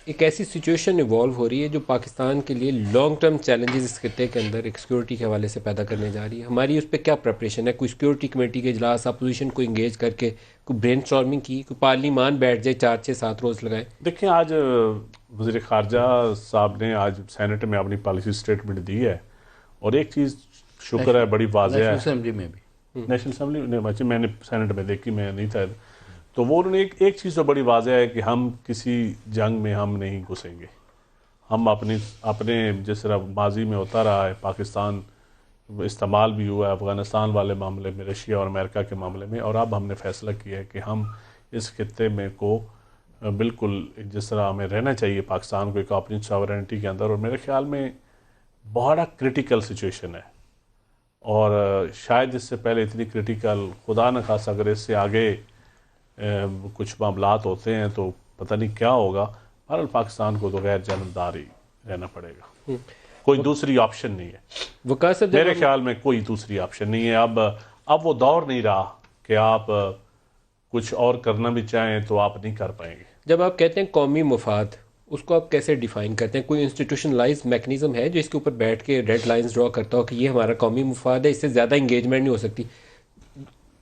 एक ऐसी situation evolve हो रही है जो पाकिस्तान के लिए लॉन्ग टर्म चैलेंजेस इस खित्ते के अंदर एक सिक्योरिटी के हवाले से पैदा करने जा रही है। हमारी उस पर क्या प्रिपरेशन है? कोई सिक्योरिटी कमेटी के इजलास, अपोजिशन को इंगेज करके कोई ब्रेनस्टॉर्मिंग की, कोई पार्लिमान बैठ जाए 4 6 7 रोज़ लगाए? देखिए, आज वज़ीर ख़ारजा साहब ने आज सेनेट में अपनी पॉलिसी स्टेटमेंट दी है, और एक चीज़ शुक्र है बड़ी वाज़ेह है। नेशनल असेंबली में भी, नेशनल असेंबली ने मैंने सेनेट में देखी, मैं नहीं था, तो वो उन्होंने एक चीज़ तो बड़ी वाज़ेह है कि हम किसी जंग में हम नहीं घुसेंगे। हम अपने जिस तरह माजी में होता रहा है, पाकिस्तान इस्तेमाल भी हुआ है अफ़गानिस्तान वाले मामले में, रशिया और अमेरिका के मामले में, और अब हमने फ़ैसला किया है कि हम इस खित्ते में को बिल्कुल जिस तरह हमें रहना चाहिए पाकिस्तान को एक अपनी सॉवरेनिटी के अंदर। और मेरे ख्याल में बड़ा क्रिटिकल सिचुएशन है, और शायद इससे पहले इतनी क्रिटिकल खुदा न खासा अगर इससे आगे कुछ मामलात होते हैं तो पता नहीं क्या होगा। बहरहाल पाकिस्तान को तो गैर जानबदार ही रहना पड़ेगा, कोई दूसरी ऑप्शन नहीं है। वक़ार साहब, मेरे ख्याल में कोई दूसरी ऑप्शन नहीं है। अब वो दौर नहीं रहा कि आप कुछ और करना भी चाहें तो आप नहीं कर पाएंगे। जब आप कहते हैं कौमी मुफाद, उसको आप कैसे डिफ़ाइन करते हैं? कोई इंस्टीट्यूशनलाइज मैकेनिज्म है जो इसके ऊपर बैठ के रेड लाइंस ड्रॉ करता हो कि ये हमारा कौमी मुफाद है, इससे ज़्यादा इंगेजमेंट नहीं हो सकती?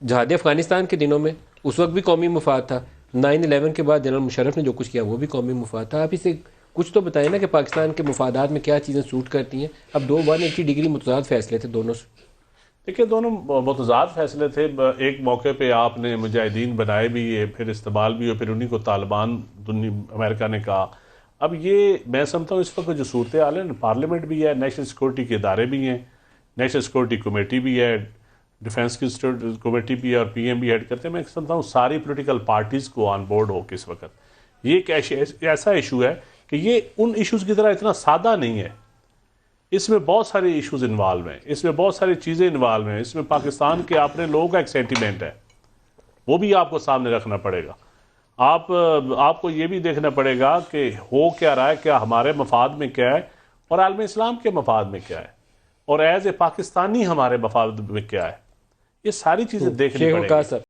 जहाद अफगानिस्तान के दिनों में उस वक्त भी कौमी मुफाद था, 9/11 के बाद जनरल मुशर्रफ ने जो कुछ किया वो भी कौमी मुफाद था। आप इसे कुछ तो बताएं ना कि पाकिस्तान के मुफादात में क्या चीज़ें सूट करती हैं। अब 2 180 डिग्री मुतज़ाद फैसले थे दोनों से। देखिए, दोनों मुतज़ाद फैसले थे। एक मौके पे आपने मुजाहिदीन बनाए भी है, फिर इस्तेमाल भी हो, फिर उन्हीं को तालिबान अमेरिका ने कहा। अब ये मैं समझता हूँ इस वक्त जो सूरत हाल है, पार्लियामेंट भी है, नेशनल सिक्योरिटी के इदारे भी हैं, नेशनल सिक्योरिटी कमेटी भी है, डिफेंस की कमेटी भी है, और PM भी हेड करते हैं। मैं समझता हूँ सारी पोलिटिकल पार्टीज़ को ऑन बोर्ड हो किस वक्त। ये एक ऐसा इशू है कि ये उन इशूज़ की तरह इतना सादा नहीं है। इसमें बहुत सारे इश्यूज इन्वॉल्व हैं, इसमें बहुत सारी चीज़ें इन्वॉल्व हैं, इसमें पाकिस्तान के अपने लोगों का एक सेंटीमेंट है, वो भी आपको सामने रखना पड़ेगा। आपको ये भी देखना पड़ेगा कि हो क्या रहा है, क्या हमारे मफाद में क्या है, और आलम इस्लाम के मफाद में क्या है, और एज ए पाकिस्तानी हमारे मफाद में क्या है। ये सारी चीज़ें देखनी पड़ेगी।